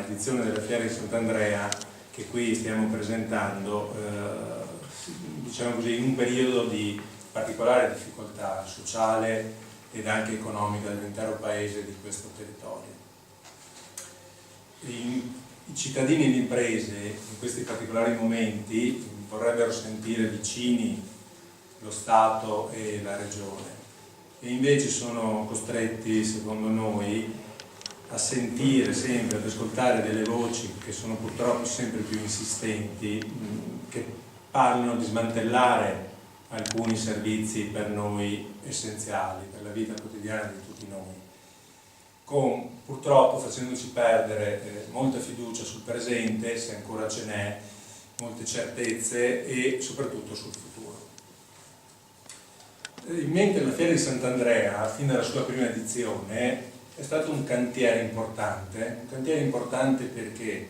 edizione della Fiera di Sant'Andrea che qui stiamo presentando, diciamo così, in un periodo di particolare difficoltà sociale ed anche economica dell'intero paese e di questo territorio. I cittadini e le imprese in questi particolari momenti vorrebbero sentire vicini lo Stato e la Regione e invece sono costretti, secondo noi, a sentire sempre, ad ascoltare delle voci che sono purtroppo sempre più insistenti, che parlano di smantellare alcuni servizi per noi essenziali, per la vita quotidiana di tutti noi, purtroppo facendoci perdere molta fiducia sul presente, se ancora ce n'è, molte certezze e soprattutto sul futuro. In mente la Fiera di Sant'Andrea, fin dalla sua prima edizione, è stato un cantiere importante perché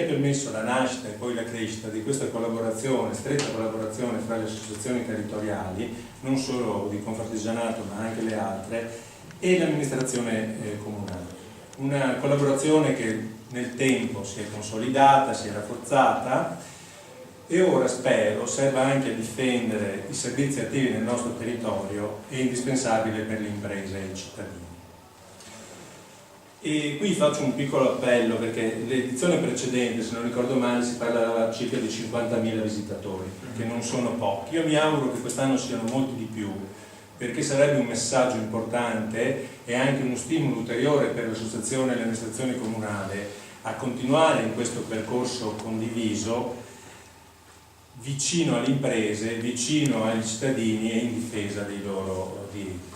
ha permesso la nascita e poi la crescita di questa collaborazione, stretta collaborazione fra le associazioni territoriali, non solo di Confartigianato ma anche le altre, e l'amministrazione comunale. Una collaborazione che nel tempo si è consolidata, si è rafforzata e ora spero serva anche a difendere i servizi attivi nel nostro territorio e indispensabile per le imprese e i cittadini. E qui faccio un piccolo appello perché l'edizione precedente, se non ricordo male, si parlava circa di 50.000 visitatori, che non sono pochi. Io mi auguro che quest'anno siano molti di più, perché sarebbe un messaggio importante e anche uno stimolo ulteriore per l'associazione e l'amministrazione comunale a continuare in questo percorso condiviso vicino alle imprese, vicino agli cittadini e in difesa dei loro diritti.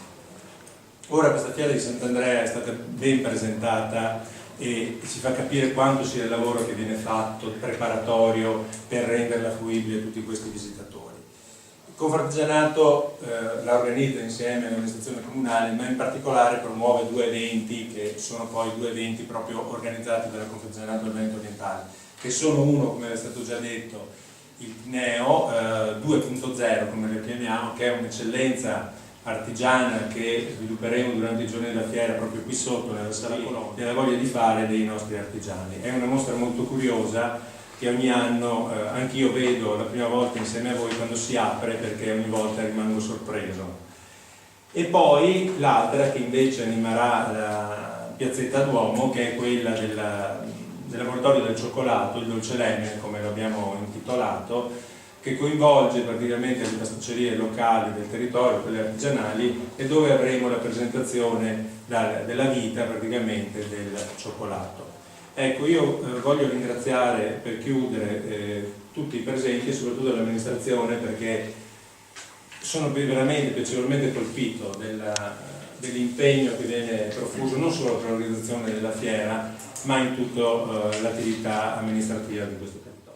Ora questa Fiera di Sant'Andrea è stata ben presentata e si fa capire quanto sia il lavoro che viene fatto preparatorio per renderla fruibile a tutti questi visitatori. Il Confartigianato la organizza insieme all'amministrazione comunale, ma in particolare promuove due eventi che sono poi due eventi proprio organizzati dalla Confartigianato del Veneto Orientale, che sono uno, come è stato già detto, il NEO 2.0, come lo chiamiamo, che è un'eccellenza artigiana che svilupperemo durante i giorni della fiera proprio qui sotto nella Sala Colonia, della voglia di fare dei nostri artigiani. È una mostra molto curiosa che ogni anno anch'io vedo la prima volta insieme a voi quando si apre, perché ogni volta rimango sorpreso. E poi l'altra che invece animerà la Piazzetta Duomo, che è quella del laboratorio del cioccolato, il Dolce Lemon come lo abbiamo intitolato, che coinvolge praticamente le pasticcerie locali del territorio, quelle artigianali, e dove avremo la presentazione della vita praticamente del cioccolato. Ecco, io voglio ringraziare per chiudere tutti i presenti e soprattutto l'amministrazione, perché sono veramente piacevolmente colpito dell'impegno che viene profuso non solo per l'organizzazione della fiera ma in tutta l'attività amministrativa di questo territorio.